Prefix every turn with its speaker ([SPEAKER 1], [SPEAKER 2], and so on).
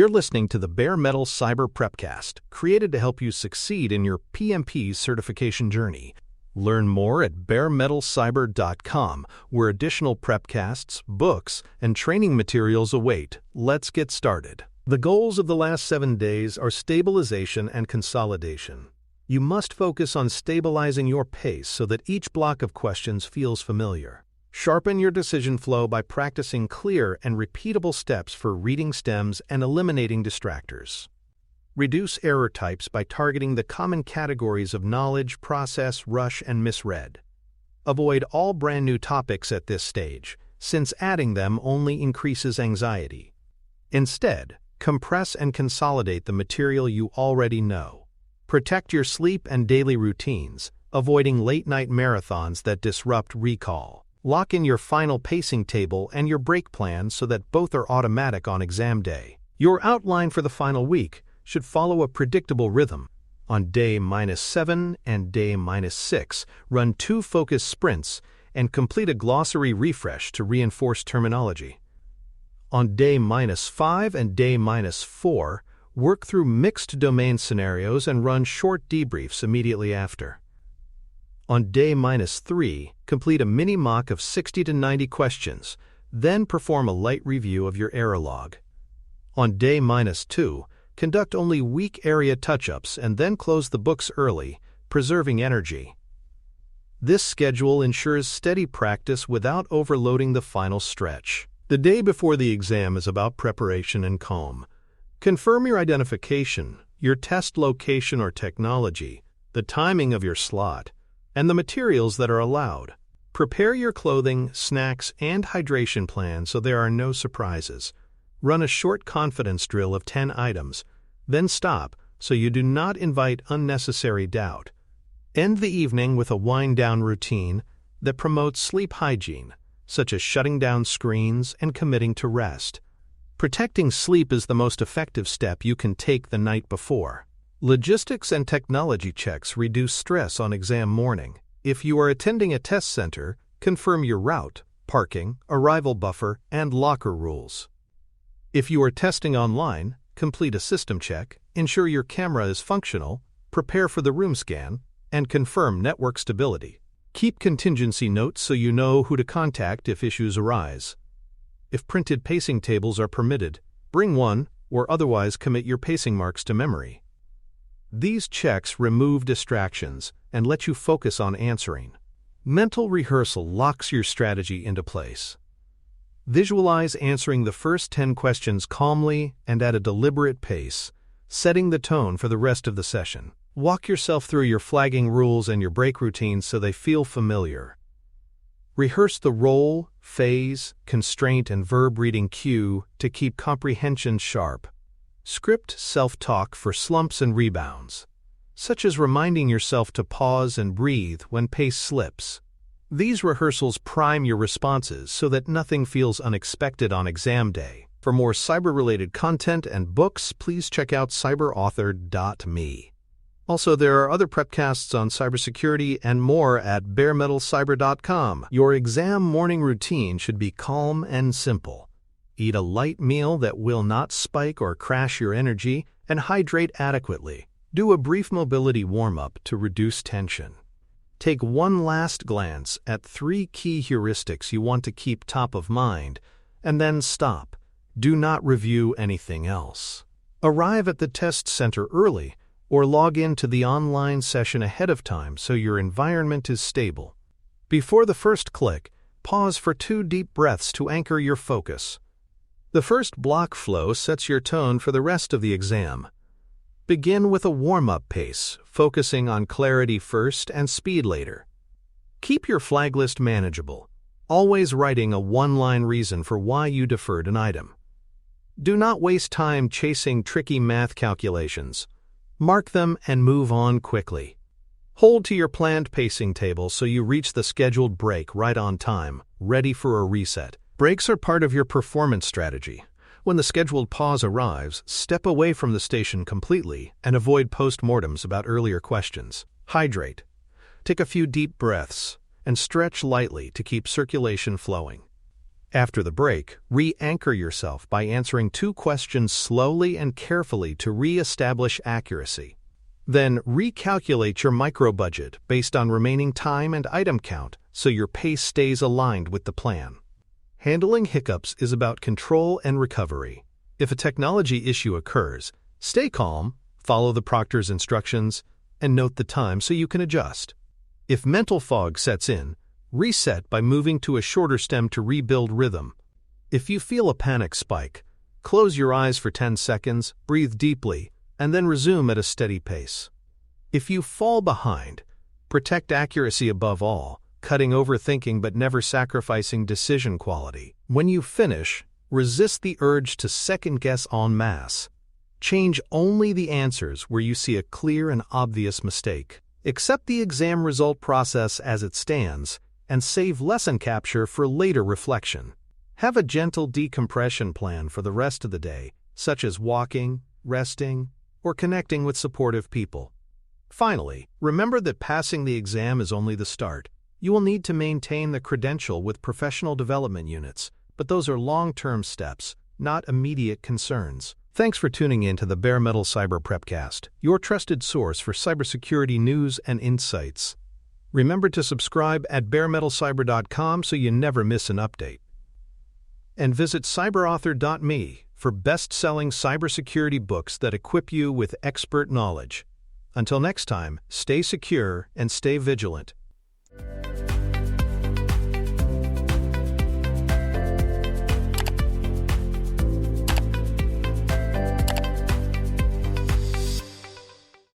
[SPEAKER 1] You're listening to the Bare Metal Cyber Prepcast, created to help you succeed in your PMP certification journey. Learn more at baremetalcyber.com, where additional prepcasts, books, and training materials await. Let's get started. The goals of the last 7 days are stabilization and consolidation. You must focus on stabilizing your pace so that each block of questions feels familiar. Sharpen your decision flow by practicing clear and repeatable steps for reading stems and eliminating distractors. Reduce error types by targeting the common categories of knowledge, process, rush, and misread. Avoid all brand new topics at this stage, since adding them only increases anxiety. Instead, compress and consolidate the material you already know. Protect your sleep and daily routines, avoiding late-night marathons that disrupt recall. Lock in your final pacing table and your break plan so that both are automatic on exam day. Your outline for the final week should follow a predictable rhythm. On day -7 and day -6, run 2 focus sprints and complete a glossary refresh to reinforce terminology. On day -5 and day -4, work through mixed domain scenarios and run short debriefs immediately after. On day -3, complete a mini-mock of 60 to 90 questions, then perform a light review of your error log. On day -2, conduct only weak area touch-ups and then close the books early, preserving energy. This schedule ensures steady practice without overloading the final stretch. The day before the exam is about preparation and calm. Confirm your identification, your test location or technology, the timing of your slot, and the materials that are allowed. Prepare your clothing, snacks, and hydration plan so there are no surprises. Run a short confidence drill of 10 items, then stop so you do not invite unnecessary doubt. End the evening with a wind-down routine that promotes sleep hygiene, such as shutting down screens and committing to rest. Protecting sleep is the most effective step you can take the night before. Logistics and technology checks reduce stress on exam morning. If you are attending a test center, confirm your route, parking, arrival buffer, and locker rules. If you are testing online, complete a system check, ensure your camera is functional, prepare for the room scan, and confirm network stability. Keep contingency notes so you know who to contact if issues arise. If printed pacing tables are permitted, bring one or otherwise commit your pacing marks to memory. These checks remove distractions and let you focus on answering. Mental rehearsal locks your strategy into place. Visualize answering the first 10 questions calmly and at a deliberate pace, setting the tone for the rest of the session. Walk yourself through your flagging rules and your break routines so they feel familiar. Rehearse the role, phase, constraint, and verb reading cue to keep comprehension sharp. Script self-talk for slumps and rebounds, such as reminding yourself to pause and breathe when pace slips. These rehearsals prime your responses so that nothing feels unexpected on exam day. For more cyber-related content and books, please check out cyberauthor.me. Also, there are other prepcasts on cybersecurity and more at baremetalcyber.com. Your exam morning routine should be calm and simple. Eat a light meal that will not spike or crash your energy, and hydrate adequately. Do a brief mobility warm-up to reduce tension. Take one last glance at 3 key heuristics you want to keep top of mind, and then stop. Do not review anything else. Arrive at the test center early, or log into the online session ahead of time so your environment is stable. Before the first click, pause for 2 deep breaths to anchor your focus. The first block flow sets your tone for the rest of the exam. Begin with a warm-up pace, focusing on clarity first and speed later. Keep your flag list manageable, always writing a one-line reason for why you deferred an item. Do not waste time chasing tricky math calculations. Mark them and move on quickly. Hold to your planned pacing table so you reach the scheduled break right on time, ready for a reset. Breaks are part of your performance strategy. When the scheduled pause arrives, step away from the station completely and avoid post-mortems about earlier questions. Hydrate. Take a few deep breaths and stretch lightly to keep circulation flowing. After the break, re-anchor yourself by answering 2 questions slowly and carefully to re-establish accuracy. Then recalculate your micro-budget based on remaining time and item count so your pace stays aligned with the plan. Handling hiccups is about control and recovery. If a technology issue occurs, stay calm, follow the proctor's instructions, and note the time so you can adjust. If mental fog sets in, reset by moving to a shorter stem to rebuild rhythm. If you feel a panic spike, close your eyes for 10 seconds, breathe deeply, and then resume at a steady pace. If you fall behind, protect accuracy above all, cutting overthinking but never sacrificing decision quality. When you finish, resist the urge to second-guess en masse. Change only the answers where you see a clear and obvious mistake. Accept the exam result process as it stands, and save lesson capture for later reflection. Have a gentle decompression plan for the rest of the day, such as walking, resting, or connecting with supportive people. Finally, remember that passing the exam is only the start. You will need to maintain the credential with professional development units, but those are long-term steps, not immediate concerns. Thanks for tuning in to the Bare Metal Cyber Prepcast, your trusted source for cybersecurity news and insights. Remember to subscribe at baremetalcyber.com so you never miss an update. And visit cyberauthor.me for best-selling cybersecurity books that equip you with expert knowledge. Until next time, stay secure and stay vigilant.